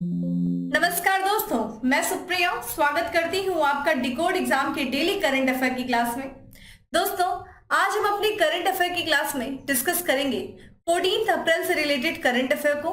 नमस्कार दोस्तों, मैं सुप्रिया स्वागत करती हूँ आपका डिकोड एग्जाम के डेली करंट अफेयर की क्लास में। दोस्तों, आज हम अपनी करंट अफेयर की क्लास में डिस्कस करेंगे 14 अप्रैल से रिलेटेड करंट अफेयर को।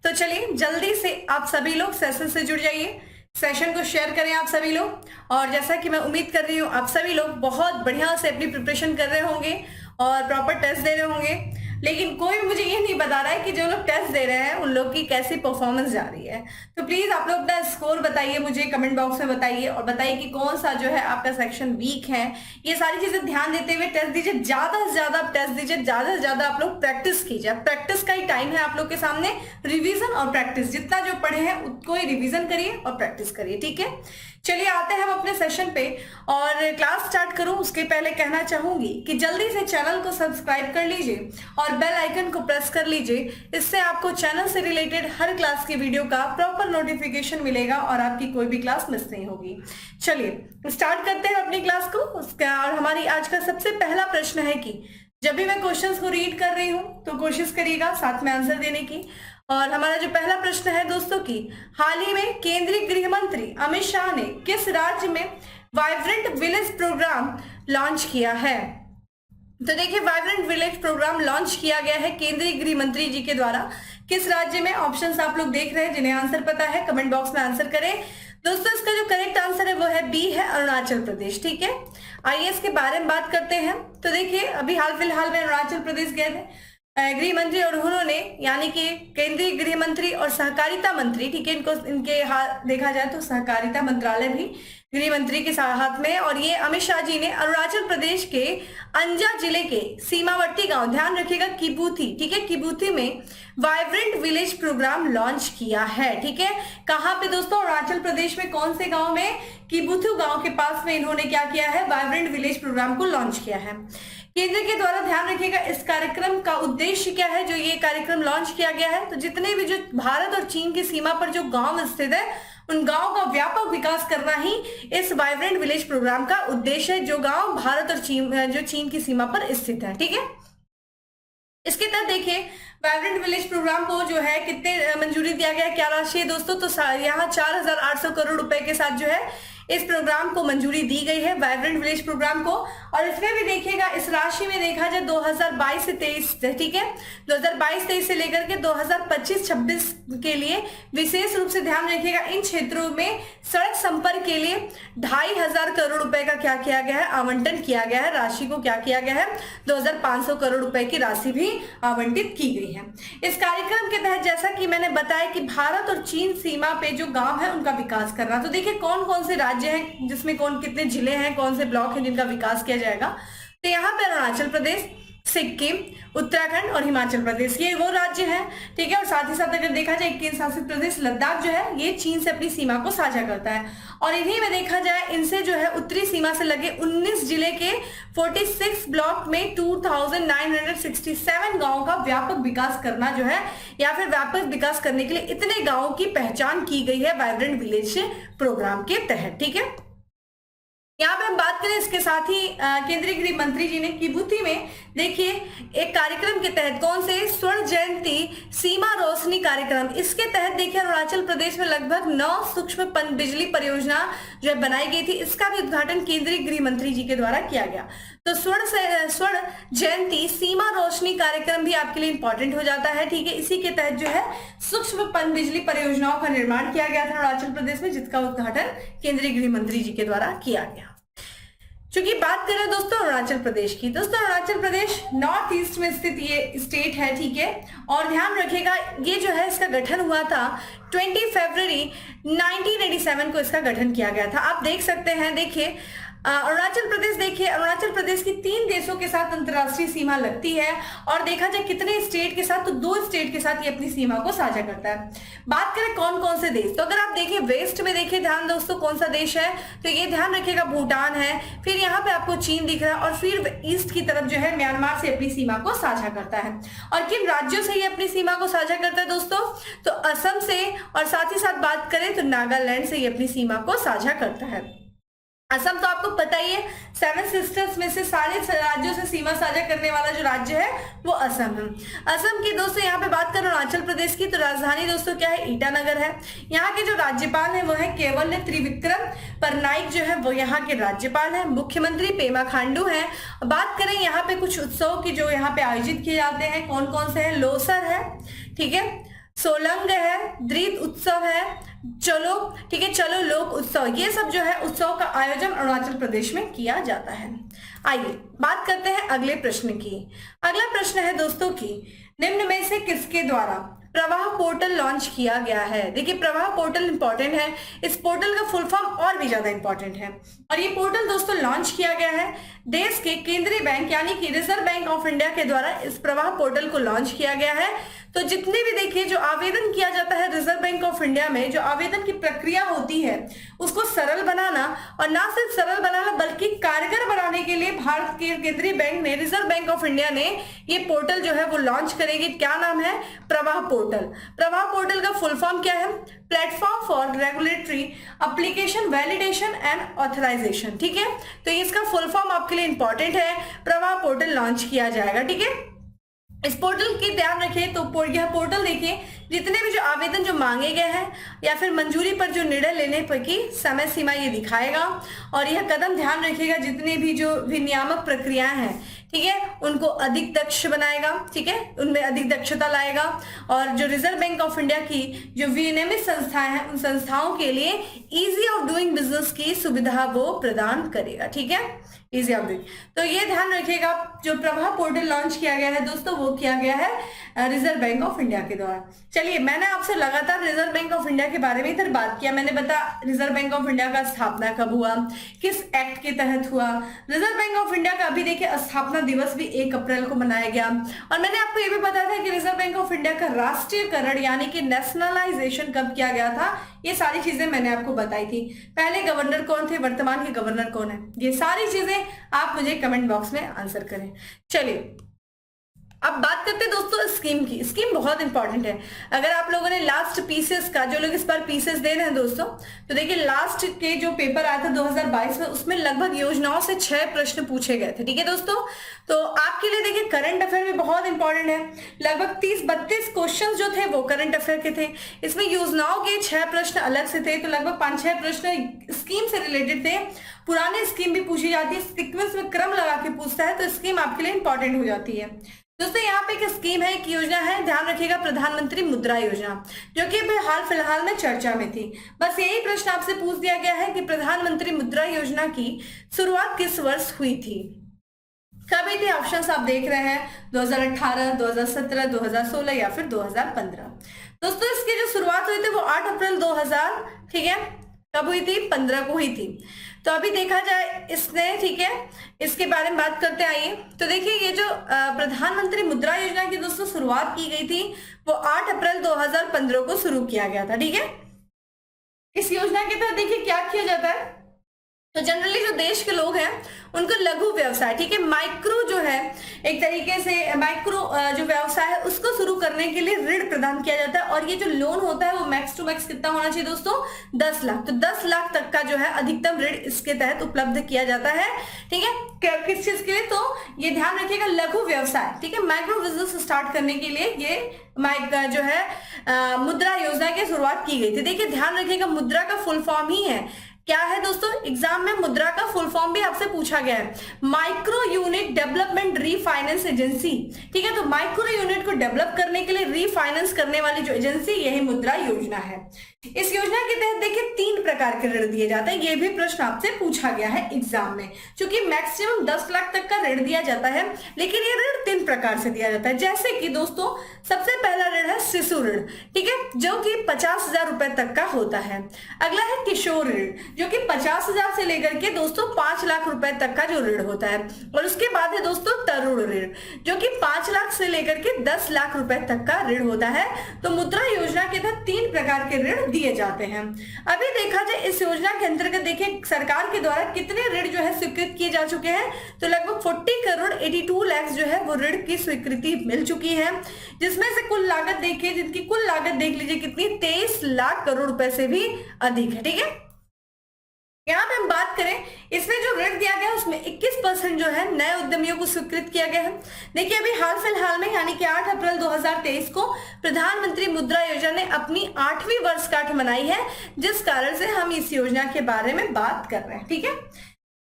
तो चलिए जल्दी से आप सभी लोग सेशन से जुड़ जाइए, सेशन को शेयर करें आप सभी लोग। और जैसा कि मैं उम्मीद कर रही हूँ आप सभी लोग बहुत बढ़िया से अपनी प्रिपरेशन कर रहे होंगे और प्रॉपर टेस्ट दे रहे होंगे, लेकिन कोई मुझे ये नहीं बता रहा है कि जो लोग टेस्ट दे रहे हैं उन लोग की कैसी परफॉर्मेंस जा रही है। तो प्लीज आप लोग अपना स्कोर बताइए, मुझे कमेंट बॉक्स में बताइए और बताइए कि कौन सा जो है आपका सेक्शन वीक है। ये सारी चीजें ध्यान देते हुए टेस्ट दीजिए, ज्यादा से ज्यादा आप टेस्ट दीजिए, ज्यादा से ज्यादा आप लोग प्रैक्टिस कीजिए। प्रैक्टिस का ही टाइम है आप लोग के सामने, रिविजन और प्रैक्टिस, जितना जो पढ़े हैं उसको ही रिविजन करिए और प्रैक्टिस करिए, ठीक है। चलिए आते हैं हम अपने सेशन पे और क्लास स्टार्ट करूं उसके पहले कहना चाहूंगी कि जल्दी से चैनल को सब्सक्राइब कर लीजिए और बेल आइकन को प्रेस कर लीजिए। इससे आपको चैनल से रिलेटेड हर क्लास की वीडियो का प्रॉपर नोटिफिकेशन मिलेगा और आपकी कोई भी क्लास मिस नहीं होगी। चलिए स्टार्ट करते हैं अपनी क्लास को। और हमारी आज का सबसे पहला प्रश्न है कि जब भी मैं क्वेश्चंस को रीड कर रही हूं तो कोशिश करिएगा साथ में आंसर देने की। और हमारा जो पहला प्रश्न है दोस्तों की, हाल ही में केंद्रीय गृह मंत्री अमित शाह ने किस राज्य में वाइब्रेंट विलेज प्रोग्राम लॉन्च किया है? तो देखिए, वाइब्रेंट विलेज प्रोग्राम लॉन्च किया गया है केंद्रीय गृह मंत्री जी के द्वारा। किस राज्य में? ऑप्शंस आप लोग देख रहे हैं, जिन्हें आंसर पता है कमेंट बॉक्स में आंसर करें। दोस्तों, इसका जो करेक्ट आंसर है वो है बी, है अरुणाचल प्रदेश, ठीक है। आइए इसके बारे में बात करते हैं। तो देखिए, अभी हाल फिलहाल में अरुणाचल प्रदेश गए थे गृह मंत्री और उन्होंने, यानी कि केंद्रीय गृह मंत्री और सहकारिता मंत्री, ठीक है, इनको इनके हाथ देखा जाए तो सहकारिता मंत्रालय भी गृह मंत्री के हाथ में। और ये अमित शाह जी ने अरुणाचल प्रदेश के अंजा जिले के सीमावर्ती गांव, ध्यान रखिएगा किबूथी, ठीक है, किबूथी में वाइब्रेंट विलेज प्रोग्राम लॉन्च किया है, ठीक है। कहां पे दोस्तों? अरुणाचल प्रदेश में कौन से गांव में? किबूथू गांव के पास में इन्होंने क्या किया है? वाइब्रेंट विलेज प्रोग्राम को लॉन्च किया है केंद्र के द्वारा। ध्यान रखिएगा इस कार्यक्रम का उद्देश्य क्या है जो ये कार्यक्रम लॉन्च किया गया है। तो जितने भी जो भारत और चीन की सीमा पर जो गांव स्थित है उन गांव का व्यापक विकास करना ही इस वाइब्रेंट विलेज प्रोग्राम का उद्देश्य है, जो गांव भारत और चीन की सीमा पर स्थित है, ठीक है। इसके तहत देखिए, वाइब्रेंट विलेज प्रोग्राम को जो है कितने मंजूरी दिया गया, क्या राशि है दोस्तों? तो यहाँ 4,800 करोड़ रुपए के साथ जो है इस प्रोग्राम को मंजूरी दी गई है, वाइब्रेंट विलेज प्रोग्राम को। और इसमें भी देखिएगा, इस राशि में देखा जाए 2022 से 23, ठीक है, 2022-23 से लेकर के 2025-26 के लिए विशेष रूप से ध्यान रखिएगा इन क्षेत्रों में सड़क संपर्क के लिए 2,500 करोड़ रुपए का क्या किया गया है? आवंटन किया गया है। राशि को क्या किया गया है? 2,500 करोड़ रुपए की राशि भी आवंटित की गई है। इस कार्यक्रम के तहत जैसा कि मैंने बताया कि भारत और चीन सीमा पे जो गांव है उनका विकास करना। तो देखिए कौन कौन से राज्य हैं जिसमें कौन कितने जिले हैं, कौन से ब्लॉक हैं जिनका विकास किया जाएगा। तो यहाँ पे अरुणाचल प्रदेश, सिक्किम, उत्तराखंड और हिमाचल प्रदेश, ये वो राज्य हैं, ठीक है। और साथ ही साथ अगर देखा जाए केंद्र शासित प्रदेश लद्दाख जो है ये चीन से अपनी सीमा को साझा करता है। और इन्हीं में देखा जाए इनसे जो है उत्तरी सीमा से लगे 19 जिले के 46 ब्लॉक में 2,967 गांवों का व्यापक विकास करना जो है, या फिर व्यापक विकास करने के लिए इतने गांवों की पहचान की गई है वाइब्रेंट विलेज प्रोग्राम के तहत, ठीक है। यहाँ पे हम बात करें, इसके साथ ही केंद्रीय गृह मंत्री जी ने किबूथी में देखिए एक कार्यक्रम के तहत, कौन से? स्वर्ण जयंती सीमा रोशनी कार्यक्रम, इसके तहत देखिए अरुणाचल प्रदेश में लगभग 9 सूक्ष्म बिजली परियोजना जो है बनाई गई थी। इसका भी उद्घाटन केंद्रीय गृह मंत्री जी के द्वारा किया गया। तो स्वर्ण जयंती सीमा रोशनी कार्यक्रम भी आपके लिए इंपॉर्टेंट हो जाता है, ठीक है। इसी के तहत जो है सूक्ष्म बिजली परियोजनाओं का निर्माण किया गया था अरुणाचल प्रदेश में, जिसका उद्घाटन केंद्रीय गृह मंत्री जी के द्वारा किया गया। चूंकि बात करें दोस्तों अरुणाचल प्रदेश की, दोस्तों अरुणाचल प्रदेश नॉर्थ ईस्ट में स्थित ये स्टेट है, ठीक है। और ध्यान रखिएगा ये जो है इसका गठन हुआ था 20 फरवरी 1987 को इसका गठन किया गया था। आप देख सकते हैं, देखिए अरुणाचल प्रदेश, देखिए अरुणाचल प्रदेश की 3 देशों के साथ अंतर्राष्ट्रीय सीमा लगती है। और देखा जाए कितने स्टेट के साथ, तो 2 स्टेट के साथ ये अपनी सीमा को साझा करता है। बात करें कौन कौन से देश, तो अगर आप देखिए वेस्ट में देखिए ध्यान दोस्तों कौन सा देश है, तो ये ध्यान रखिएगा भूटान है, फिर यहाँ पे आपको चीन दिख रहा है, और फिर ईस्ट की तरफ जो है म्यांमार से अपनी सीमा को साझा करता है। और किन राज्यों से ये अपनी सीमा को साझा करता है दोस्तों? तो असम से, और साथ ही साथ बात करें तो नागालैंड से ये अपनी सीमा को साझा करता है। असम तो आपको पता ही है, 7 सिस्टर्स में से सारे राज्यों से सीमा साझा करने वाला जो राज्य है वो असम है। असम की दोस्तों यहाँ पे बात करें अरुणाचल प्रदेश की, तो राजधानी दोस्तों क्या है, ईटानगर है। यहाँ के जो राज्यपाल है वो है केवल त्रिविक्रम परनाइक जो है वो यहाँ के राज्यपाल है। मुख्यमंत्री पेमा खांडू है। बात करें यहाँ पे कुछ उत्सव की जो यहाँ पे आयोजित किए जाते हैं, कौन कौन से हैं, लोसर है, ठीक है, सोलंग है, द्रीत उत्सव है, चलो, ठीक है, चलो लोक उत्सव, ये सब जो है उत्सव का आयोजन अरुणाचल प्रदेश में किया जाता है। आइए बात करते हैं अगले प्रश्न की। अगला प्रश्न है दोस्तों की, निम्न में से किसके द्वारा प्रवाह पोर्टल लॉन्च किया गया है। देखिए प्रवाह पोर्टल इंपॉर्टेंट है, इस पोर्टल का फुल फॉर्म और भी ज्यादा इंपॉर्टेंट है। और ये पोर्टल दोस्तों लॉन्च किया गया है देश के केंद्रीय बैंक यानी कि रिजर्व बैंक ऑफ इंडिया के द्वारा इस प्रवाह पोर्टल को लॉन्च किया गया है। तो जितने भी देखिए जो आवेदन किया जाता है रिजर्व बैंक ऑफ इंडिया में, जो आवेदन की प्रक्रिया होती है उसको सरल बनाना, और ना सिर्फ सरल बनाना बल्कि कारगर बनाने के लिए भारत के केंद्रीय बैंक ने, रिजर्व बैंक ऑफ इंडिया ने ये पोर्टल जो है वो लॉन्च करेगी। क्या नाम है, प्रवाह पोर्टल। प्रवाह पोर्टल का फुल फॉर्म क्या है, platform for regulatory application validation and authorization, ठीक है। तो इसका फुल फॉर्म आपके लिए इंपॉर्टेंट है, प्रवाह पोर्टल लॉन्च किया जाएगा, ठीक है। इस पोर्टल की ध्यान रखिए, तो यह पोर्टल देखिए जितने भी जो आवेदन जो मांगे गए हैं या फिर मंजूरी पर जो निर्णय लेने पर की समय सीमा ये दिखाएगा, और यह कदम ध्यान रखिएगा जितनी भी जो विनियामक प्रक्रियाएं हैं, ठीक है, उनको अधिक दक्ष बनाएगा, ठीक है, उनमें अधिक दक्षता लाएगा, और जो रिजर्व बैंक ऑफ इंडिया की जो विनियमित संस्थाएं हैं उन संस्थाओं के लिए इजी ऑफ डूइंग बिजनेस की सुविधा वो प्रदान करेगा, ठीक है, इजी ऑफ डूइंग। तो ये ध्यान रखिएगा, जो प्रवाह पोर्टल लॉन्च किया गया है दोस्तों वो किया गया है रिजर्व बैंक ऑफ इंडिया के द्वारा। चलिए, मैंने आपसे लगातार रिजर्व बैंक ऑफ इंडिया के बारे में इधर बात किया। मैंने बताया रिजर्व बैंक ऑफ इंडिया का स्थापना कब हुआ, किस एक्ट के तहत हुआ। रिजर्व बैंक ऑफ इंडिया का अभी देखिए स्थापना दिवस भी 1 अप्रैल को मनाया गया। और मैंने आपको ये भी बताया था कि रिजर्व बैंक ऑफ इंडिया का राष्ट्रीयकरण यानी कि नेशनलाइजेशन कब किया गया था। ये सारी चीजें मैंने आपको बताई थी। पहले गवर्नर कौन थे, वर्तमान के गवर्नर कौन है, ये सारी चीजें आप मुझे कमेंट बॉक्स में आंसर करें। चलिए अब बात करते हैं दोस्तों स्कीम की। स्कीम बहुत इंपॉर्टेंट है। अगर आप लोगों ने लास्ट पीसेस का, जो लोग इस बार पीसेस दे रहे हैं दोस्तों, तो देखिए लास्ट के जो पेपर आया था 2022 में, उसमें लगभग योजनाओं से 6 प्रश्न पूछे गए थे, ठीक है दोस्तों। तो आपके लिए देखिए करंट अफेयर में बहुत इंपॉर्टेंट है। लगभग 30-32 क्वेश्चन जो थे वो करंट अफेयर के थे। इसमें योजनाओं के 6 प्रश्न अलग से थे, तो लगभग 5-6 प्रश्न स्कीम से रिलेटेड थे। पुरानी स्कीम भी पूछी जाती है, सीक्वेंस में क्रम लगा के पूछता है, तो स्कीम आपके लिए इंपॉर्टेंट हो जाती है दोस्तों। यहाँ पे एक स्कीम है, एक योजना है, ध्यान रखिएगा, प्रधानमंत्री मुद्रा योजना, जो कि अभी हाल फिलहाल में चर्चा में थी। बस यही प्रश्न आपसे पूछ दिया गया है कि प्रधानमंत्री मुद्रा योजना की शुरुआत किस वर्ष हुई थी। कब हुई थी, ऑप्शंस आप देख रहे हैं, 2018, 2017, 2016 या फिर 2015। दोस्तों इसकी जो शुरुआत हुई थी वो 8 अप्रैल 2000, ठीक है, कब हुई थी, 15 को हुई थी। तो अभी देखा जाए इसने, ठीक है, इसके बारे में बात करते आइए। तो देखिए ये जो प्रधानमंत्री मुद्रा योजना की दोस्तों शुरुआत की गई थी वो 8 अप्रैल 2015 को शुरू किया गया था, ठीक है। इस योजना के तहत देखिए क्या किया जाता है, तो जनरली जो देश के लोग हैं उनको लघु व्यवसाय, ठीक है, माइक्रो जो है, एक तरीके से माइक्रो जो व्यवसाय है उसको शुरू करने के लिए ऋण प्रदान किया जाता है। और ये जो लोन होता है वो मैक्स टू मैक्स कितना होना चाहिए दोस्तों, 10 लाख। तो 10 लाख तक का जो है अधिकतम ऋण इसके तहत उपलब्ध किया जाता है, ठीक है। किस चीज के लिए, तो ये ध्यान रखिएगा, लघु व्यवसाय, ठीक है, माइक्रो बिजनेस स्टार्ट करने के लिए ये जो है मुद्रा योजना की शुरुआत की गई थी। देखिए ध्यान रखिएगा, मुद्रा का फुल फॉर्म ही है, क्या है दोस्तों, एग्जाम में मुद्रा का फुल फॉर्म भी आपसे पूछा गया है, micro unit development refinance agency, ठीक है। तो माइक्रो यूनिट को डेवलप करने के लिए रीफाइनेंस करने वाली जो एजेंसी, यही मुद्रा योजना है। इस योजना के तहत देखिए 3 प्रकार के ऋण दिए जाते हैं। ये भी प्रश्न आपसे पूछा गया है एग्जाम में, क्योंकि मैक्सिमम 10 लाख तक का ऋण दिया जाता है, लेकिन ये ऋण 3 प्रकार से दिया जाता है। जैसे कि दोस्तों सबसे पहला ऋण है शिशु ऋण, ठीक है, जो कि 50,000 रुपए तक का होता है। अगला है किशोर ऋण, जो कि 50,000 से लेकर के दोस्तों 5 लाख रुपए तक का जो ऋण होता है। और उसके बाद है दोस्तों तरुण ऋण, जो कि 5 लाख से लेकर के 10 लाख रुपए तक का ऋण होता है। तो मुद्रा योजना के तहत 3 प्रकार के ऋण दिए जाते हैं। अभी देखा जाए इस योजना के अंतर्गत देखिए सरकार के द्वारा कितने ऋण जो है स्वीकृत किए जा चुके हैं, तो लगभग 40 करोड़ 82 लाख जो है वो ऋण की स्वीकृति मिल चुकी है, जिसमें से कुल लागत देखिए, जिनकी कुल लागत देख लीजिए कितनी, 23 लाख करोड़ रुपए से भी अधिक है, ठीक है। यहाँ पे हम बात करें, इसमें जो ऋण दिया गया है उसमें 21% जो है नए उद्यमियों को स्वीकृत किया गया है। देखिए अभी हाल फिलहाल में यानी कि 8 अप्रैल 2023 को प्रधानमंत्री मुद्रा योजना ने अपनी 8वीं वर्षगांठ मनाई है, जिस कारण से हम इस योजना के बारे में बात कर रहे हैं। ठीक है,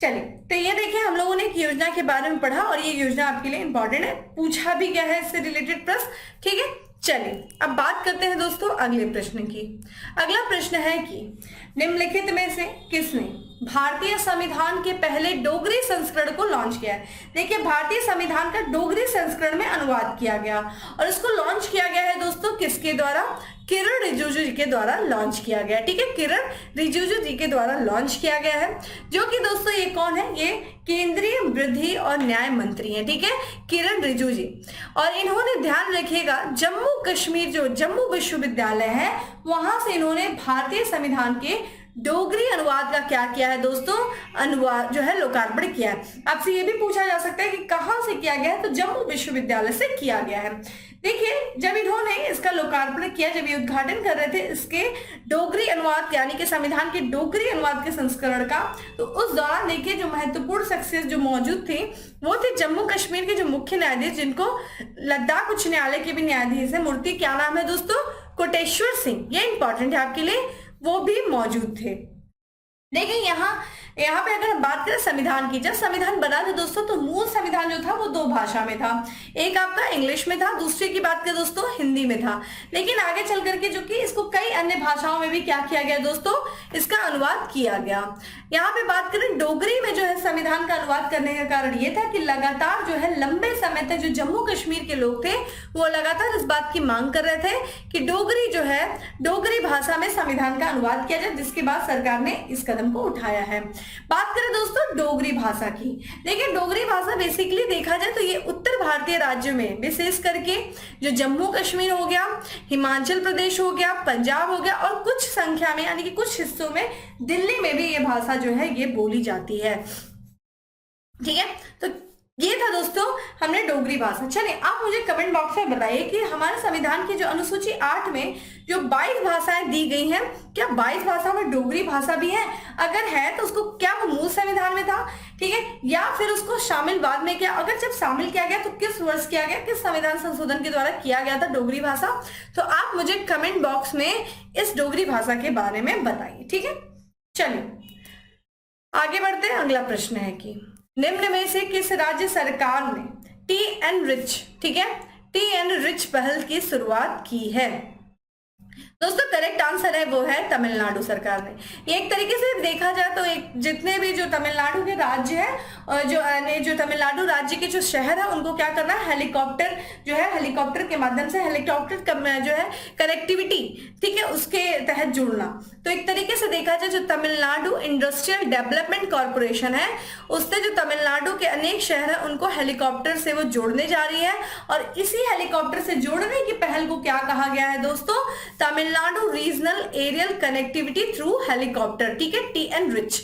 चलिए तो ये देखिए हम लोगों ने एक योजना के बारे में पढ़ा और ये योजना आपके लिए इंपॉर्टेंट है, पूछा भी गया है इससे रिलेटेड प्रश्न। ठीक है, चलिए अब बात करते हैं दोस्तों अगले प्रश्न की। अगला प्रश्न है कि निम्नलिखित में से किसने भारतीय संविधान के पहले डोगरी संस्करण को लॉन्च किया है। देखिए भारतीय संविधान का डोगरी संस्करण में अनुवाद किया गया और इसको लॉन्च किया गया है दोस्तों किसके द्वारा, किरण रिजिजू जी के द्वारा लॉन्च किया गया। ठीक है, किरण रिजिजू जी के द्वारा लॉन्च किया गया है, जो कि दोस्तों ये कौन है, ये केंद्रीय विधि और न्याय मंत्री हैं। ठीक है, किरण रिजिजू जी। और इन्होंने ध्यान रखिएगा जम्मू कश्मीर जो जम्मू विश्वविद्यालय है वहां से इन्होंने भारतीय संविधान के डोगरी अनुवाद का क्या किया है दोस्तों, अनुवाद जो है लोकार्पण किया है। आपसे ये भी पूछा जा सकता है कि कहां से किया गया है, तो जम्मू विश्वविद्यालय से किया गया है। देखिए जब इन्होंने इसका लोकार्पण किया, जब ये उद्घाटन कर रहे थे इसके डोगरी अनुवाद यानी कि संविधान के डोगरी अनुवाद के संस्करण का, तो उस दौरान देखिए जो महत्वपूर्ण शख्सियत जो मौजूद थी वो थे जम्मू कश्मीर के जो मुख्य न्यायाधीश, जिनको लद्दाख उच्च न्यायालय के भी न्यायाधीश है, मूर्ति क्या नाम है दोस्तों, कोटेश्वर सिंह, ये इंपॉर्टेंट है आपके लिए, वो भी मौजूद थे। देखिए यहाँ पे अगर हम बात करें संविधान की, जब संविधान बना था दोस्तों तो मूल संविधान जो था वो 2 भाषा में था, एक आपका इंग्लिश में था, दूसरी की बात करें दोस्तों हिंदी में था। लेकिन आगे चल करके जो कि इसको कई अन्य भाषाओं में भी क्या किया गया दोस्तों, इसका अनुवाद किया गया। यहाँ पे बात करें डोगरी में जो है संविधान का अनुवाद करने का कारण ये था कि लगातार जो है लंबे समय तक जो जम्मू कश्मीर के लोग थे वो लगातार इस बात की मांग कर रहे थे कि डोगरी जो है डोगरी भाषा में संविधान का अनुवाद किया जाए, जिसके बाद सरकार ने इस कदम को उठाया है। बात करें दोस्तों डोगरी भाषा की, देखिए डोगरी भाषा बेसिकली देखा जाए तो ये उत्तर भारतीय राज्यों में विशेष करके जो जम्मू कश्मीर हो गया, हिमाचल प्रदेश हो गया, पंजाब हो गया और कुछ संख्या में यानी कि कुछ हिस्सों में दिल्ली में भी ये भाषा जो है ये बोली जाती है। ठीक है, तो ये था दोस्तों हमने डोगरी भाषा। चलिए आप मुझे कमेंट बॉक्स में बताइए कि हमारे संविधान की जो अनुसूची 8 में जो 22 भाषाएं दी गई हैं, क्या 22 भाषाओं में डोगरी भाषा भी है? अगर है तो उसको क्या वो मूल संविधान में था, ठीक है, या फिर उसको शामिल बाद में किया? अगर जब शामिल किया गया तो किस वर्ष किया गया, किस संविधान संशोधन के द्वारा किया गया था डोगरी भाषा? तो आप मुझे कमेंट बॉक्स में इस डोगरी भाषा के बारे में बताइए। ठीक है, चलिए आगे बढ़ते हैं। अगला प्रश्न है कि निम्न में से किस राज्य सरकार ने टी.एन. रिच, ठीक है, टी.एन. रिच पहल की शुरुआत की है? दोस्तों करेक्ट आंसर है वो है तमिलनाडु सरकार ने। एक तरीके से देखा जाए तो एक जितने भी जो तमिलनाडु के राज्य है और जो तमिलनाडु राज्य के जो शहर है उनको क्या करना है, हेलीकॉप्टर जो है हेलीकॉप्टर के माध्यम से हेलीकॉप्टर जो है कनेक्टिविटी, ठीक है, उसके तहत जुड़ना। तो एक तरीके से देखा जाए जो तमिलनाडु इंडस्ट्रियल डेवलपमेंट कॉर्पोरेशन है उससे जो तमिलनाडु के अनेक शहर है उनको हेलीकॉप्टर से वो जोड़ने जा रही है और इसी हेलीकॉप्टर से जोड़ने की पहल को क्या कहा गया है दोस्तों, Tamil Nadu regional aerial connectivity through helicopter, ठीक है, टी.एन. रिच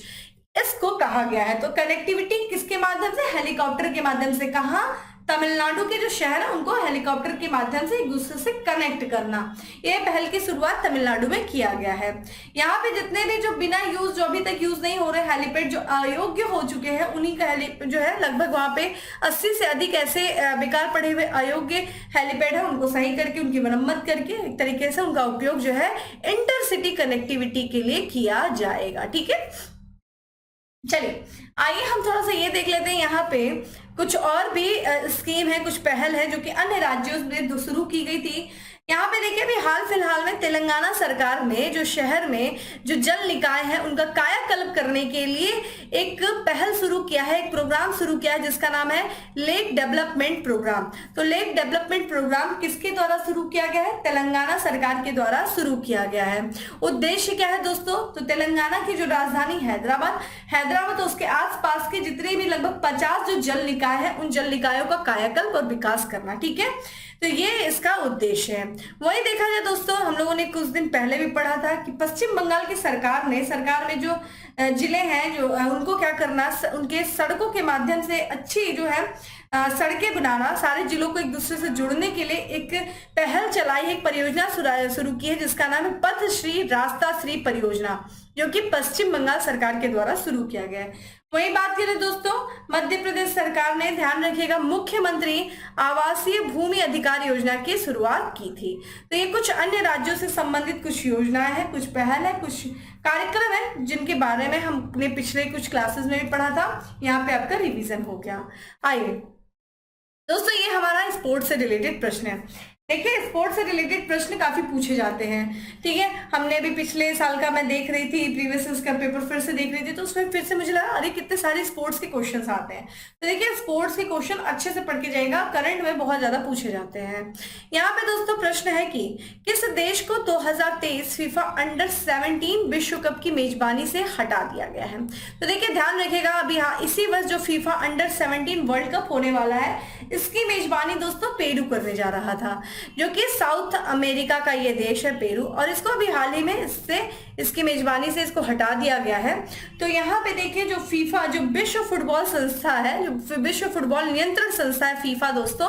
इसको कहा गया है। तो कनेक्टिविटी किसके माध्यम से, हेलीकॉप्टर के माध्यम से। कहा तमिलनाडु के जो शहर है उनको हेलीकॉप्टर के माध्यम से एक दूसरे से कनेक्ट करना, ये पहल की शुरुआत तमिलनाडु में किया गया है। यहाँ पे जितने भी जो बिना यूज जो अभी तक यूज नहीं हो रहे हेलीपैड जो अयोग्य हो चुके हैं उन्हीं का जो है लगभग वहां पे 80 से अधिक ऐसे बेकार पड़े हुए अयोग्य हेलीपैड है उनको सही करके उनकी मरम्मत करके एक तरीके से उनका उपयोग जो है इंटरसिटी कनेक्टिविटी के लिए किया जाएगा। ठीक है, चलिए आइए हम थोड़ा सा ये देख लेते हैं। यहाँ पे कुछ और भी स्कीम है, कुछ पहल है जो कि अन्य राज्यों में शुरू की गई थी। यहाँ पे देखिए अभी हाल फिलहाल में तेलंगाना सरकार ने जो शहर में जो जल निकाय है उनका कायाकल्प करने के लिए एक पहल शुरू किया है, एक प्रोग्राम शुरू किया है जिसका नाम है लेक डेवलपमेंट प्रोग्राम। तो लेक डेवलपमेंट प्रोग्राम किसके द्वारा शुरू किया गया है, तेलंगाना सरकार के द्वारा शुरू किया गया है। उद्देश्य क्या है दोस्तों, तो तेलंगाना की जो राजधानी हैदराबाद तो उसके आसपास के जितने भी लगभग 50 जो जल निकाय है उन जल निकायों का कायाकल्प और विकास करना। ठीक है, तो ये इसका उद्देश्य है। वही देखा जाए दोस्तों हम लोगों ने कुछ दिन पहले भी पढ़ा था कि पश्चिम बंगाल की सरकार में जो जिले हैं जो उनको क्या करना, उनके सड़कों के माध्यम से अच्छी जो है सड़कें बनाना, सारे जिलों को एक दूसरे से जोड़ने के लिए एक पहल चलाई है, एक परियोजना शुरू की है जिसका नाम है पथ श्री रास्ता श्री परियोजना। जो कि पश्चिम बंगाल सरकार के द्वारा शुरू किया गया है। वही बात करें दोस्तों, मध्य प्रदेश सरकार ने, ध्यान रखिएगा, मुख्यमंत्री आवासीय भूमि अधिकार योजना की शुरुआत की थी। तो ये कुछ अन्य राज्यों से संबंधित कुछ योजनाएं हैं, कुछ पहल है, कुछ कार्यक्रम है, जिनके बारे में हमने पिछले कुछ क्लासेस में भी पढ़ा था। यहाँ पे आपका रिवीजन हो गया। आइए दोस्तों, ये हमारा स्पोर्ट्स से रिलेटेड प्रश्न है। देखिए, स्पोर्ट्स से रिलेटेड प्रश्न काफी पूछे जाते हैं, ठीक है। हमने अभी पिछले साल का मैं देख रही थी, प्रीवियस का पेपर फिर से देख रही थी, तो उसमें फिर से मुझे लगा अरे कितने सारे स्पोर्ट्स के क्वेश्चंस आते हैं। तो देखिए, स्पोर्ट्स के क्वेश्चन अच्छे से पढ़ के जाएगा, करंट में बहुत ज्यादा पूछे जाते हैं। यहाँ पे दोस्तों प्रश्न है कि किस देश को 2023 फीफा अंडर 17 विश्व कप की मेजबानी से हटा दिया गया है? तो देखिए, ध्यान रखिएगा, अभी हाँ इसी वर्ष जो फीफा अंडर 17 वर्ल्ड कप होने वाला है, इसकी मेजबानी दोस्तों पेरू करने जा रहा था, जो कि साउथ अमेरिका का ये देश है पेरू, और इसको अभी हाल ही में इसकी मेजबानी से इसको हटा दिया गया है। तो यहाँ पे देखिए, जो फीफा, जो विश्व फुटबॉल संस्था है, जो विश्व फुटबॉल नियंत्रण संस्था है फीफा दोस्तों,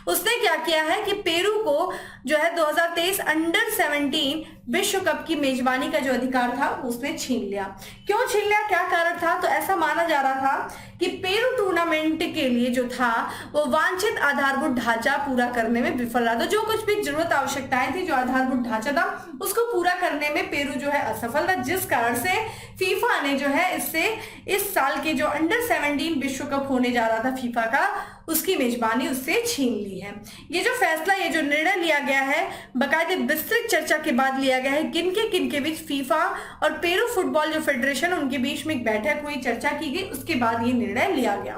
उसने क्या किया है कि पेरू को जो है 2023 अंडर 17 विश्व कप की मेजबानी का जो अधिकार था उसने छीन लिया। क्यों छीन लिया, क्या कारण था? तो ऐसा माना जा रहा था कि पेरू टूर्नामेंट के लिए जो था वो वांछित आधारभूत ढांचा पूरा करने में विफल रहा। तो जो कुछ भी जरूरत आवश्यकताएं थी, जो आधारभूत ढांचा था, उसको पूरा करने में पेरू जो है असफल था, जिस कारण से फीफा ने जो है इससे इस साल के जो अंडर 17 विश्व कप होने जा रहा था फीफा का, उसकी मेजबानी उससे छीन ली है। ये जो फैसला, ये जो निर्णय लिया गया है, बाकायदे विस्तृत चर्चा के बाद लिया गया है। किन के बीच, फीफा और पेरू फुटबॉल जो फेडरेशन, उनके बीच में एक बैठक हुई, चर्चा की गई, उसके बाद ये निर्णय लिया गया।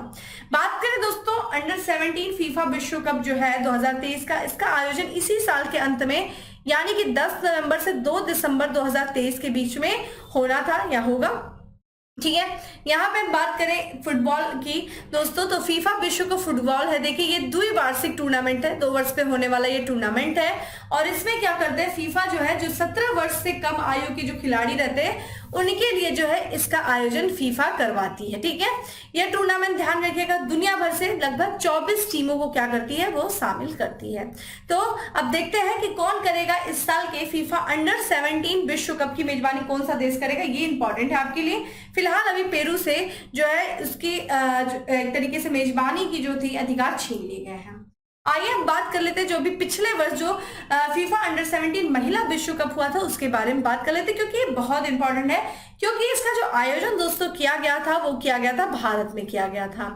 बात करें दोस्तों अंडर 17 फीफा विश्व कप जो है 2023 का, इसका आयोजन इसी साल के अंत में, यानी कि 10 नवंबर से 2 दिसंबर 2023 के बीच में होना था या होगा, ठीक है। यहाँ पे बात करें फुटबॉल की दोस्तों, तो फीफा विश्व कप फुटबॉल है, देखिए ये द्विवार्षिक टूर्नामेंट है, 2 वर्ष पे होने वाला ये टूर्नामेंट है। और इसमें क्या करते हैं, फीफा जो है, जो 17 वर्ष से कम आयु के जो खिलाड़ी रहते हैं उनके लिए जो है इसका आयोजन फीफा करवाती है, ठीक है। यह टूर्नामेंट, ध्यान रखिएगा, दुनिया भर से लगभग 24 टीमों को क्या करती है, वो शामिल करती है। तो अब देखते हैं कि कौन करेगा इस साल के फीफा अंडर 17 विश्व कप की मेजबानी, कौन सा देश करेगा, ये इंपॉर्टेंट है आपके लिए। फिलहाल अभी पेरू से जो है उसकी एक तरीके से मेजबानी की जो थी अधिकार छीन लिए गए हैं। आइए हम बात कर लेते हैं जो भी पिछले वर्ष जो फीफा अंडर 17 महिला विश्व कप हुआ था उसके बारे में बात कर लेते हैं, क्योंकि ये बहुत इंपॉर्टेंट है, क्योंकि इसका जो आयोजन दोस्तों किया गया था वो किया गया था भारत में किया गया था।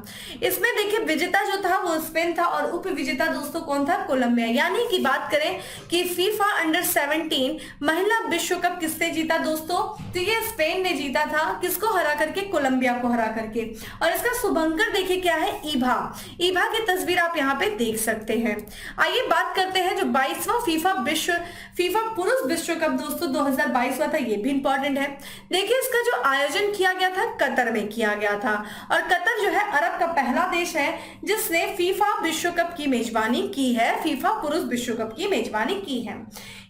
इसमें देखिए विजेता जो था वो स्पेन था और उप विजेता दोस्तों कौन था, कोलंबिया। यानी कि बात करें कि फीफा अंडर 17 महिला विश्व कप किसने जीता दोस्तों, तो ये स्पेन ने जीता था, किसको हरा करके, कोलंबिया को हरा करके। और इसका शुभंकर देखिए क्या है, ईभा की तस्वीर आप यहाँ पे देख सकते हैं। आइए बात करते हैं जो 22वां फीफा पुरुष विश्व कप दोस्तों 2022 हुआ था, ये भी इंपॉर्टेंट है। देखिए इसका जो आयोजन किया गया था कतर में किया गया था, और कतर जो है अरब का पहला देश है जिसने फीफा विश्व कप की मेजबानी की है, फीफा पुरुष विश्व कप की मेजबानी की है।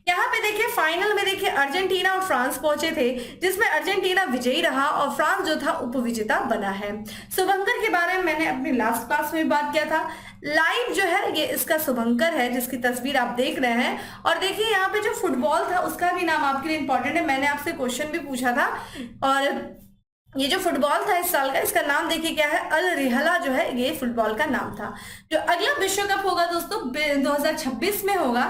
यहाँ पे देखिए फाइनल में देखिए अर्जेंटीना और फ्रांस पहुंचे थे, जिसमें अर्जेंटीना विजयी रहा और फ्रांस जो था उपविजेता बना है। शुभंकर के बारे में मैंने अपनी लास्ट क्लास में बात किया था। लाइव जो है ये इसका शुभंकर है जिसकी तस्वीर आप देख रहे हैं। और देखिए यहाँ पे जो फुटबॉल था उसका भी नाम आपके लिए इंपॉर्टेंट है, मैंने आपसे क्वेश्चन भी पूछा था। और ये जो फुटबॉल था इस साल का, इसका नाम देखिए क्या है, अल रिहला जो है ये फुटबॉल का नाम था। जो अगला विश्व कप होगा दोस्तों 2026 में होगा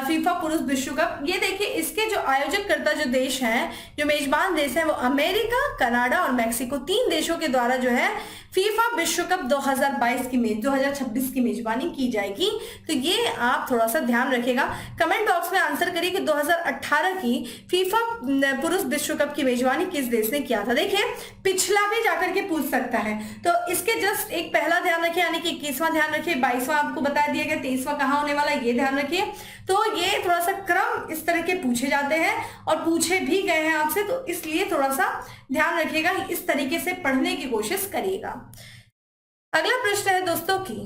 फीफा पुरुष विश्व कप। ये देखिए इसके जो आयोजक करता जो देश हैं, जो मेजबान देश है, वो अमेरिका, कनाडा और मैक्सिको, 3 देशों के द्वारा जो है फीफा विश्व कप 2026 की मेजबानी की जाएगी। तो ये आप थोड़ा सा ध्यान रखिएगा। कमेंट बॉक्स में आंसर करिए कि 2018 की फीफा पुरुष विश्व कप की मेजबानी किस देश ने किया था। देखिए पिछला भी जाकर के पूछ सकता है, तो इसके जस्ट एक पहला ध्यान रखिए, यानी कि 21वां ध्यान रखिए, 22वां आपको बता दिया गया, 23वां कहाँ होने वाला है ये ध्यान रखिए। तो ये थोड़ा सा क्रम इस तरह के पूछे जाते हैं और पूछे भी गए हैं आपसे, तो इसलिए थोड़ा सा ध्यान रखिएगा, इस तरीके से पढ़ने की कोशिश करिएगा। अगला प्रश्न है दोस्तों की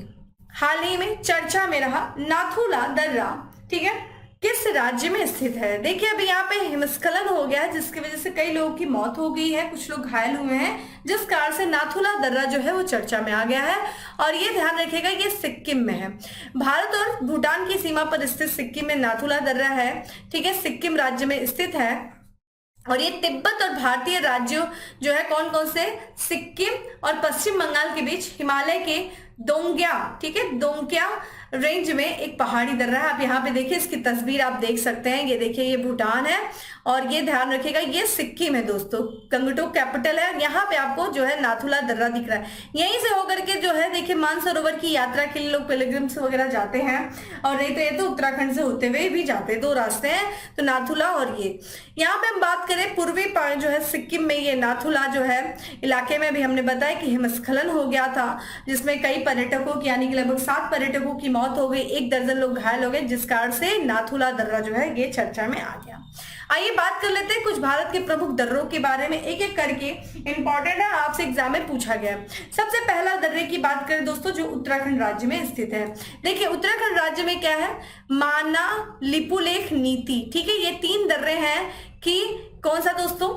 हाल ही में चर्चा में रहा नाथुला दर्रा, ठीक है, किस राज्य में स्थित है। देखिए अभी यहाँ पे हिमस्खलन हो गया है जिसकी वजह से कई लोगों की मौत हो गई है, कुछ लोग घायल हुए हैं, जिस कारण से नाथुला दर्रा जो है वो चर्चा में आ गया है। और ये ध्यान रखिएगा ये सिक्किम में है, भारत और भूटान की सीमा पर स्थित सिक्किम में नाथुला दर्रा है, ठीक है, सिक्किम राज्य में स्थित है। और ये तिब्बत और भारतीय राज्यों जो है कौन कौन से, सिक्किम और पश्चिम बंगाल के बीच हिमालय के दोंग्या, ठीक है, दोंग्या रेंज में एक पहाड़ी दर्रा है। आप यहाँ पे देखिए, इसकी तस्वीर आप देख सकते हैं। ये देखिए, ये भूटान है और ये ध्यान रखिएगा ये सिक्किम है दोस्तों, गंगटोक कैपिटल है। यहाँ पे आपको जो है नाथुला दर्रा दिख रहा है। यहीं से होकर के जो है देखिए मानसरोवर की यात्रा के लिए लोग पिलग्रिम्स वगैरह जाते हैं, और नहीं तो ये तो उत्तराखंड से होते हुए भी जाते हैं, 2 रास्ते हैं, तो नाथुला और ये। यहाँ पे हम बात करें पूर्वी जो है सिक्किम में ये नाथुला जो है इलाके में भी हमने बताया कि हिमस्खलन हो गया था, जिसमें कई पर्यटकों की यानी कि लगभग 7 पर्यटकों की मौत हो गई, 1 दर्जन लोग घायल हो गए, जिस कारण से नाथुला दर्रा जो है ये चर्चा में आ गया। आइए बात कर लेते हैं कुछ भारत के प्रमुख दर्रों के बारे में, एक एक करके, इंपॉर्टेंट है, आपसे एग्जाम में पूछा गया। सबसे पहला दर्रे की बात करें दोस्तों जो उत्तराखंड राज्य में स्थित है। देखिए उत्तराखंड राज्य में क्या है, माना, लिपुलेख, नीति, ठीक है, ये 3 दर्रे हैं कि कौन सा दोस्तों,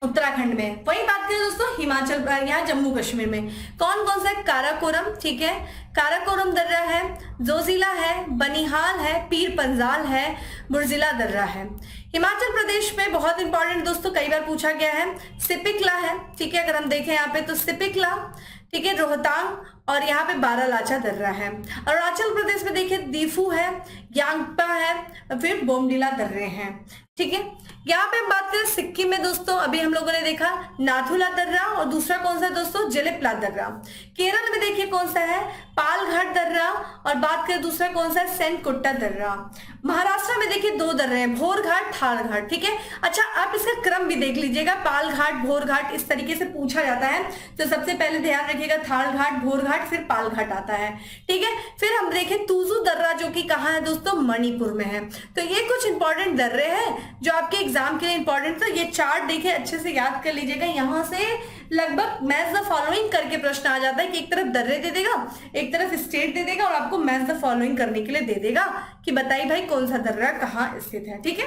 उत्तराखंड में। वही बात करें दोस्तों हिमाचल, यहाँ जम्मू कश्मीर में कौन कौन सा है, काराकोरम, ठीक है, काराकोरम दर्रा है, जोजिला है, बनिहाल है, पीर पंजाल है, बुर्जिला दर्रा है। हिमाचल प्रदेश में बहुत इंपॉर्टेंट दोस्तों, कई बार पूछा गया है, सिपिकला है, ठीक है, अगर हम देखें यहाँ पे तो सिपिकला, ठीक है, रोहतांग और यहाँ पे बारालाचा दर्रा है। अरुणाचल प्रदेश में देखिए दीफू है, यांगपा है, फिर बोमडिला दर्रे हैं, ठीक है। यहाँ पे हम बात करें सिक्किम में दोस्तों, अभी हम लोगों ने देखा नाथुला दर्रा, और दूसरा कौन सा है दोस्तों, जेलेपला दर्रा। केरल में देखिए कौन सा है, पालघाट दर्रा, और बात करें दूसरा कौन सा है, सेंटकुट्टा दर्रा। महाराष्ट्र में देखिए 2 दर्रे हैं, भोरघाट, थारघाट, ठीक है। अच्छा आप इसका क्रम भी देख लीजिएगा, पालघाट, भोरघाट, इस तरीके से पूछा जाता है, तो सबसे पहले ध्यान रखिएगा थारघाट, भोरघाट, फिर पालघाट आता है, ठीक है। फिर हम देखें तुजू दर्रा जो कि कहाँ है दोस्तों, मणिपुर में है। तो ये कुछ इंपॉर्टेंट दर्रे हैं जो आपके एग्जाम के लिए इंपॉर्टेंट था। ये चार्ट देखिए अच्छे से याद कर लीजिएगा, यहाँ से लगभग मैच द फॉलोइंग करके प्रश्न आ जाता है कि एक तरफ दर्रे दे देगा, एक तरफ स्टेट दे देगा, और आपको मैच द फॉलोइंग करने के लिए दे देगा कि बताइए भाई कौन सा दर्रा कहाँ स्थित है, ठीक है।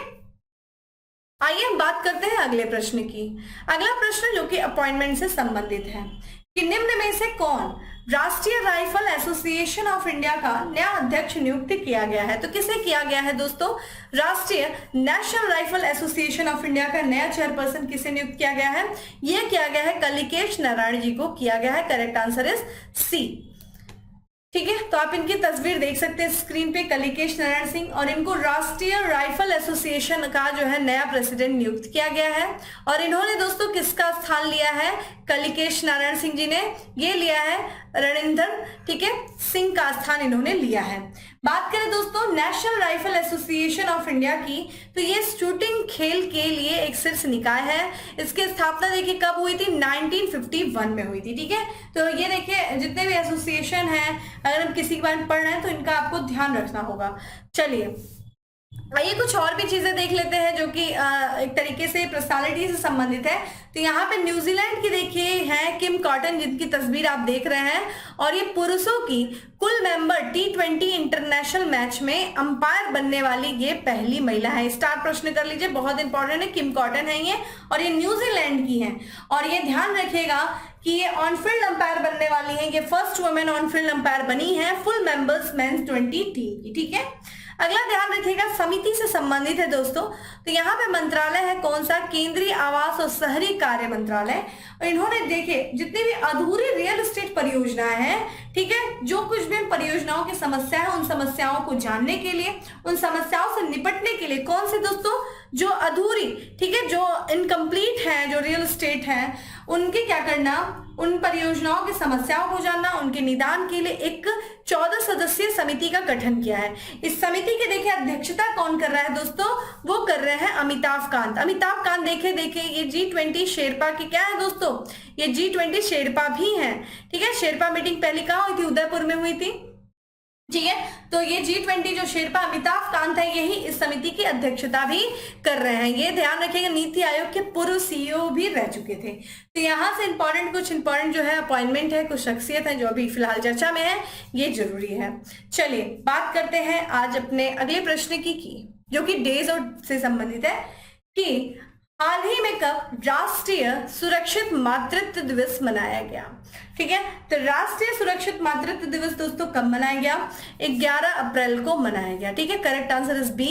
आइए हम बात करते हैं अगले प्रश्न की। अगला प्रश्न जो कि अपॉइंटमेंट से संबंधित है कि निम्न में से कौन राष्ट्रीय राइफल एसोसिएशन ऑफ इंडिया का नया अध्यक्ष नियुक्त किया गया है। तो किसे किया गया है दोस्तों, राष्ट्रीय national rifle association of India का नया चेयरपर्सन किसे नियुक्त किया गया है, यह किया गया है कलिकेश नारायण जी को किया गया है। करेक्ट आंसर इज सी, ठीक है। तो आप इनकी तस्वीर देख सकते हैं स्क्रीन पे, कलिकेश नारायण सिंह, और इनको राष्ट्रीय राइफल एसोसिएशन का जो है नया प्रेसिडेंट नियुक्त किया गया है। और इन्होंने दोस्तों किसका स्थान लिया है, कलिकेश नारायण सिंह जी ने ये लिया है रणिंदर, ठीक है, सिंह का स्थान इन्होंने लिया है। बात करें दोस्तों national rifle association of India की, तो ये शूटिंग खेल के लिए एक शीर्ष निकाय है। इसकी स्थापना देखिए कब हुई थी, 1951 में हुई थी, ठीक है। तो ये देखिए जितने भी एसोसिएशन हैं, अगर हम किसी के बारे में पढ़ रहे हैं तो इनका आपको ध्यान रखना होगा। चलिए आइए कुछ और भी चीजें देख लेते हैं जो कि एक तरीके से पर्सनालिटी से संबंधित है। तो यहाँ पे न्यूजीलैंड की देखिए है किम कॉटन, जिनकी तस्वीर आप देख रहे हैं, और ये पुरुषों की कुल मेंबर T20 इंटरनेशनल मैच में अंपायर बनने वाली ये पहली महिला है। स्टार प्रश्न कर लीजिए, बहुत इंपॉर्टेंट है, किम कॉटन है ये, और ये न्यूजीलैंड की है। और ये ध्यान रखिएगा कि ये ऑन फील्ड अंपायर बनने वाली है, ये first women on field umpire बनी है फुल मेंबर्स मेंस 20 टीम की, ठीक है। अगला ध्यान रखिएगा समिति से संबंधित है दोस्तों, तो यहाँ पे मंत्रालय है कौन सा, केंद्रीय आवास और शहरी कार्य मंत्रालय। और इन्होंने देखिए जितनी भी अधूरी रियल एस्टेट परियोजनाएं हैं, ठीक है, जो कुछ भी परियोजनाओं की समस्या है, उन समस्याओं को जानने के लिए, उन समस्याओं से निपटने के लिए, कौन से दोस्तों, जो अधूरी, ठीक है, जो इनकम्प्लीट है, जो रियल एस्टेट है, उनके क्या करना, उन परियोजनाओं की समस्याओं को जानना, उनके निदान के लिए एक 14 सदस्यीय समिति का गठन किया है। इस समिति के देखिए अध्यक्षता कौन कर रहा है दोस्तों, वो कर रहे हैं अमिताभ कांत। अमिताभ कांत देखिए ये G20 शेरपा की क्या है दोस्तों, ये G20 शेरपा भी हैं, ठीक है। शेरपा मीटिंग पहले कहाँ हुई थी, उदयपुर में हुई थी, ठीक है। तो ये G20 जो शेरपा अमिताभ कांत है, यही इस समिति की अध्यक्षता भी कर रहे हैं। ये ध्यान रखिएगा नीति आयोग के पूर्व CEO भी रह चुके थे। तो यहाँ से कुछ इंपॉर्टेंट जो है अपॉइंटमेंट है, कुछ शख्सियत है जो अभी फिलहाल चर्चा में है, ये जरूरी है। चलिए बात करते हैं आज अपने अगले प्रश्न की जो कि डेज और से संबंधित है कि हाल ही में कब राष्ट्रीय सुरक्षित मातृत्व दिवस मनाया गया, ठीक है। तो राष्ट्रीय सुरक्षित मातृत्व दिवस दोस्तों कब मनाया गया, 11 अप्रैल को मनाया गया, ठीक है। करेक्ट आंसर इज बी,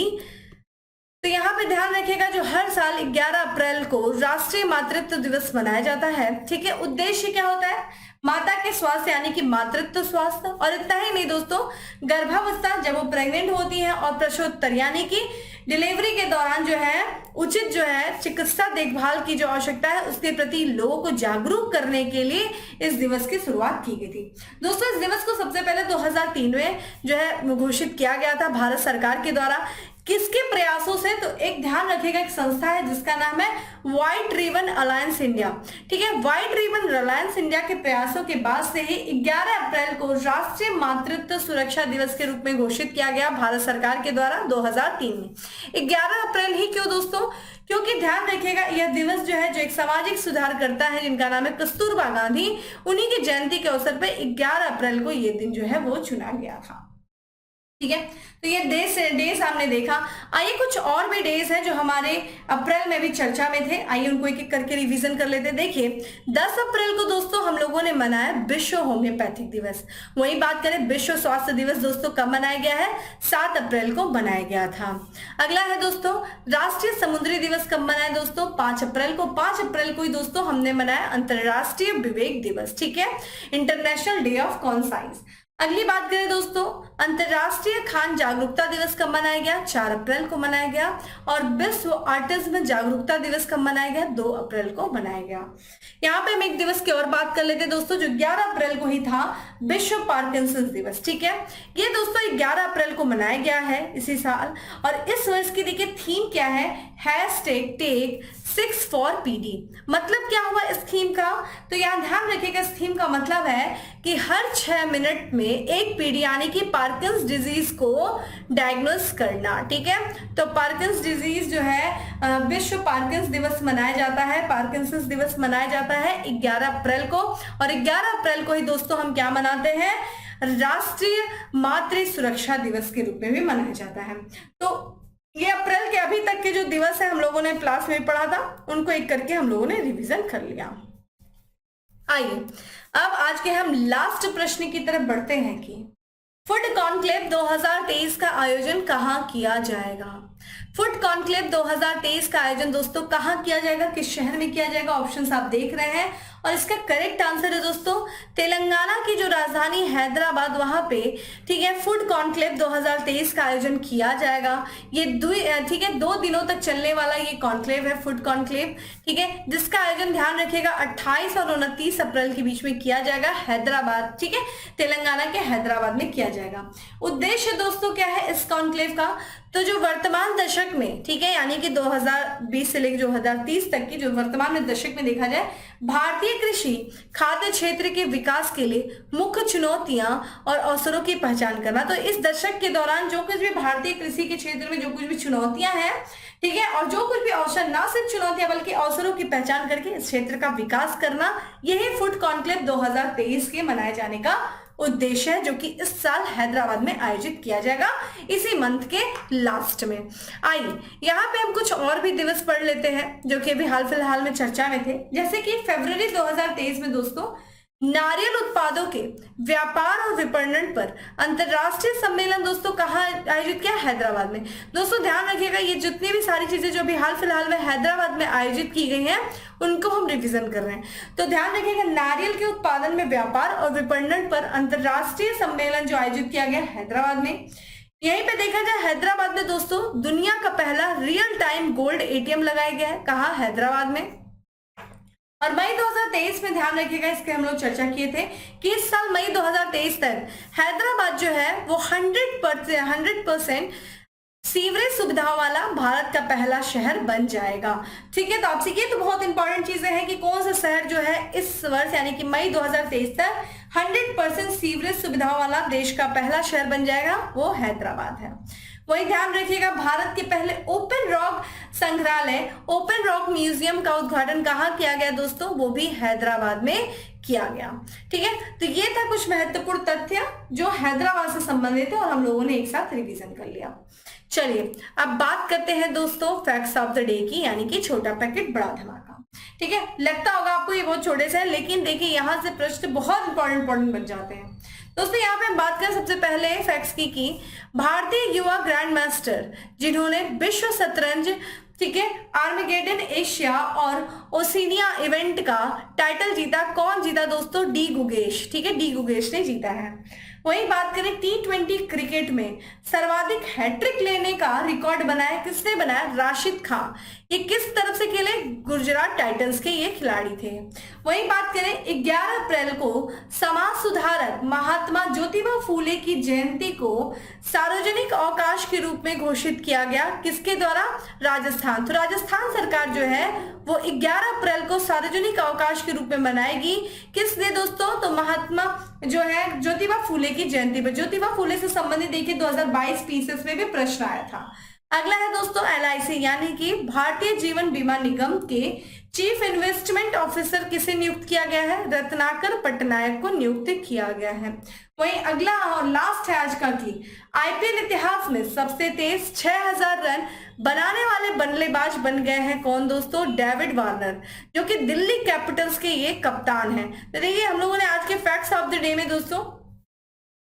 तो यहाँ पे ध्यान रखिएगा, जो हर साल 11 अप्रैल को राष्ट्रीय मातृत्व दिवस मनाया जाता है, ठीक है। उद्देश्य क्या होता है? माता के स्वास्थ्य यानी कि मातृत्व स्वास्थ्य, और इतना ही नहीं दोस्तों, गर्भावस्था जब वो प्रेग्नेंट होती है और प्रसवोत्तर यानी कि डिलीवरी के दौरान जो है उचित जो है चिकित्सा देखभाल की जो आवश्यकता है उसके प्रति लोगों को जागरूक करने के लिए इस दिवस की शुरुआत की गई थी। दोस्तों, इस दिवस को सबसे पहले 2003 में जो है घोषित किया गया था भारत सरकार के द्वारा। किसके प्रयासों से? तो एक ध्यान रखिएगा, एक संस्था है जिसका नाम है व्हाइट रिबन अलायंस इंडिया, ठीक है। व्हाइट रिबन अलायंस इंडिया के प्रयासों के बाद से ही 11 अप्रैल को राष्ट्रीय मातृत्व सुरक्षा दिवस के रूप में घोषित किया गया भारत सरकार के द्वारा 2003 में। 11 अप्रैल ही क्यों दोस्तों? क्योंकि ध्यान रखिएगा, यह दिवस जो है, जो एक सामाजिक सुधार करता है जिनका नाम है कस्तूरबा गांधी, उन्हीं की जयंती के अवसर पर 11 अप्रैल को यह दिन जो है वो चुना गया था, ठीक है। तो ये डेज हमने देखा। आइए कुछ और भी डेज हैं जो हमारे अप्रैल में भी चर्चा में थे, आइए उनको एक एक करके रिवीजन कर लेते हैं। देखिए 10 अप्रैल को दोस्तों हम लोगों ने मनाया विश्व होम्योपैथिक दिवस। वही बात करें, विश्व स्वास्थ्य दिवस दोस्तों कब मनाया गया है? 7 अप्रैल को मनाया गया था। अगला है दोस्तों राष्ट्रीय समुद्री दिवस कब मनाया दोस्तों? 5 अप्रैल को। 5 अप्रैल को ही दोस्तों हमने मनाया अंतरराष्ट्रीय विवेक दिवस, ठीक है, इंटरनेशनल डे ऑफ कॉन्साइंस। अगली बात करें दोस्तों, अंतरराष्ट्रीय खान जागरूकता दिवस कब मनाया गया? 4 अप्रैल को मनाया गया। और विश्व ऑटिज्म जागरूकता दिवस कब मनाया गया? 2 अप्रैल को मनाया गया। यहाँ पे हम एक दिवस की और बात कर लेते हैं दोस्तों, जो 11 अप्रैल को ही था, विश्व पार्किंसंस दिवस, ठीक है। ये दोस्तों 11 अप्रैल को मनाया गया है इसी साल। और इस वर्ष की देखिए थीम क्या है? #Take 6 for PD। मतलब क्या हुआ इस थीम का? तो यहाँ ध्यान रखिएगा, इस थीम का मतलब है कि हर 6 मिनट में एक पीडी यानी कि पार्किंस डिजीज को डायग्नोस करना, ठीक है। तो पार्किंस डिजीज जो है, विश्व पार्किंस दिवस मनाया जाता है, पार्किंसंस दिवस मनाया जाता है 11 अप्रैल को। और 11 अप्रैल को ही दोस्तों हम क्या मनाते हैं? राष्ट्रीय मातृ सुरक्षा दिवस के रूप में भी मनाया जाता है। तो ये अप्रैल के अभी तक के जो दिवस है हम लोगों ने क्लास में पढ़ा था, उनको एक करके हम लोगों ने रिवीजन कर लिया। आइए अब आज के हम लास्ट प्रश्न की तरफ बढ़ते हैं कि फूड कॉन्क्लेव 2023 का आयोजन कहाँ किया जाएगा? फूड कॉन्क्लेव 2023 का आयोजन दोस्तों कहाँ किया जाएगा, किस शहर में किया जाएगा? ऑप्शंस आप देख रहे हैं और इसका करेक्ट आंसर है दोस्तों तेलंगाना की जो राजधानी हैदराबाद, वहां पे, ठीक है, फूड कॉन्क्लेव 2023 का आयोजन किया जाएगा। ये ठीक है 2 दिनों तक चलने वाला ये कॉन्क्लेव है, फूड कॉन्क्लेव, ठीक है, जिसका आयोजन ध्यान रखिएगा 28 और 29 अप्रैल के बीच में किया जाएगा हैदराबाद, ठीक है, तेलंगाना के हैदराबाद में किया जाएगा। उद्देश्य दोस्तों क्या है इस कॉन्क्लेव का? तो जो वर्तमान दशक में, ठीक है, यानी कि 2020 से लेकर 2030 तक की जो वर्तमान में दशक में देखा जाए, भारतीय कृषि खाद्य क्षेत्र के विकास के लिए मुख्य चुनौतियां और अवसरों की पहचान करना। तो इस दशक के दौरान जो कुछ भी भारतीय कृषि के क्षेत्र में जो कुछ भी चुनौतियां हैं, ठीक है, और जो कुछ भी अवसर, ना सिर्फ चुनौतियां बल्कि अवसरों की पहचान करके इस क्षेत्र का विकास करना, यही फूड कॉन्क्लेव 2023 के मनाए जाने का उद्देश्य है, जो कि इस साल हैदराबाद में आयोजित किया जाएगा इसी मंथ के लास्ट में। आइए यहाँ पे हम कुछ और भी दिवस पढ़ लेते हैं जो कि अभी हाल फिलहाल में चर्चा में थे। जैसे कि फरवरी 2023 में दोस्तों नारियल उत्पादों के व्यापार और विपणन पर अंतरराष्ट्रीय सम्मेलन दोस्तों कहाँ आयोजित किया? हैदराबाद में। दोस्तों ध्यान रखिएगा, ये जितनी भी सारी चीजें जो अभी हाल फिलहाल में हैदराबाद में आयोजित की गई हैं उनको हम रिवीजन कर रहे हैं। तो ध्यान रखिएगा, नारियल के उत्पादन में व्यापार और विपणन पर अंतरराष्ट्रीय सम्मेलन जो आयोजित किया गया हैदराबाद में। यहीं पे देखा जाए हैदराबाद में दोस्तों दुनिया का पहला रियल टाइम गोल्ड ATM लगाया गया है, कहाँ? हैदराबाद में। और मई 2023 में ध्यान रखिएगा, इसके हम लोग चर्चा किए थे कि इस साल मई 2023 तक हैदराबाद जो है वो 100% सीवरेज सुविधाओं वाला भारत का पहला शहर बन जाएगा, ठीक है। तो आपसे ये तो बहुत इंपॉर्टेंट चीजें हैं कि कौन सा शहर जो है इस वर्ष यानी कि मई 2023 तक 100% सीवरेज सुविधाओं वाला देश का पहला शहर बन जाएगा, वो हैदराबाद है। वही ध्यान रखिएगा, भारत के पहले ओपन रॉक संग्रहालय, ओपन रॉक म्यूजियम का उद्घाटन कहाँ किया गया दोस्तों? वो भी हैदराबाद में किया गया, ठीक है। तो ये था कुछ महत्वपूर्ण तथ्य जो हैदराबाद से संबंधित है और हम लोगों ने एक साथ रिवीजन कर लिया। चलिए अब बात करते हैं दोस्तों फैक्ट्स ऑफ द डे की, यानी कि छोटा पैकेट बड़ा धमाका, ठीक है। लगता होगा आपको ये बहुत छोटे से है, लेकिन देखिए यहाँ से प्रश्न बहुत इंपॉर्टेंट बन जाते हैं। दोस्तों यहाँ पे हम बात करें सबसे पहले फैक्ट्स की कि भारतीय युवा ग्रैंड मास्टर जिन्होंने विश्व शतरंज, ठीक है, आर्मेगेडन एशिया और ओशिनिया इवेंट का टाइटल जीता, कौन जीता दोस्तों? डी गुगेश, ठीक है, डी गुगेश ने जीता है। वहीं बात करें T20 क्रिकेट में सर्वाधिक हैट्रिक लेने का रिकॉर्ड बनाया, किसने बनाया? राशिद खान। ये किस तरफ से खेले? गुजरात टाइटंस के ये खिलाड़ी थे। वहीं बात करें 11 अप्रैल को समाज सुधारक महात्मा ज्योतिबा फूले की जयंती को सार्वजनिक अवकाश के रूप में घोषित किया गया, किसके द्वारा? राजस्थान। तो राजस्थान सरकार जो है वो 11 अप्रैल को सार्वजनिक अवकाश के रूप में मनाएगी, किस दिन दोस्तों? तो महात्मा जो है ज्योतिबा फूले की जयंती पर। ज्योतिबा फूले से संबंधित देखिए 2022 पीसीएस में भी प्रश्न आया था। अगला है दोस्तों LIC यानी कि भारतीय जीवन बीमा निगम के चीफ इन्वेस्टमेंट ऑफिसर किसे नियुक्त किया गया है? रत्नाकर पटनायक को नियुक्त किया गया है। वहीं अगला और लास्ट है आज का कि IPL इतिहास में सबसे तेज 6000 रन बनाने वाले बल्लेबाज बन गए हैं कौन दोस्तों? डेविड वार्नर, जो कि दिल्ली कैपिटल्स के ये कप्तान हैं। तो देखिए हम लोगों ने आज के फैक्ट्स ऑफ द डे में दोस्तों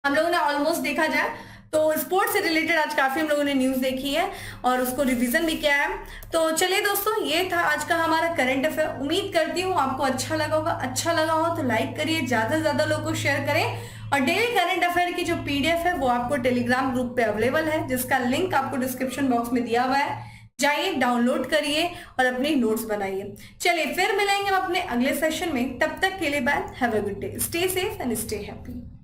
हम लोगों ने ऑलमोस्ट देखा जाए तो स्पोर्ट्स से रिलेटेड आज काफी हम लोगों ने न्यूज देखी है और उसको रिवीजन भी किया है। तो चलिए दोस्तों, ये था आज का हमारा करंट अफेयर। उम्मीद करती हूँ आपको अच्छा लगा होगा। अच्छा लगा हो तो लाइक करिए, ज्यादा से ज्यादा लोगों को शेयर करें और डेली करंट अफेयर की जो PDF है वो आपको टेलीग्राम ग्रुप पे अवेलेबल है, जिसका लिंक आपको डिस्क्रिप्शन बॉक्स में दिया हुआ है। जाइए डाउनलोड करिए और अपनी नोट्स बनाइए। चलिए फिर मिलेंगे हम अपने अगले सेशन में, तब तक के लिए bye, have a good day, stay safe and stay happy.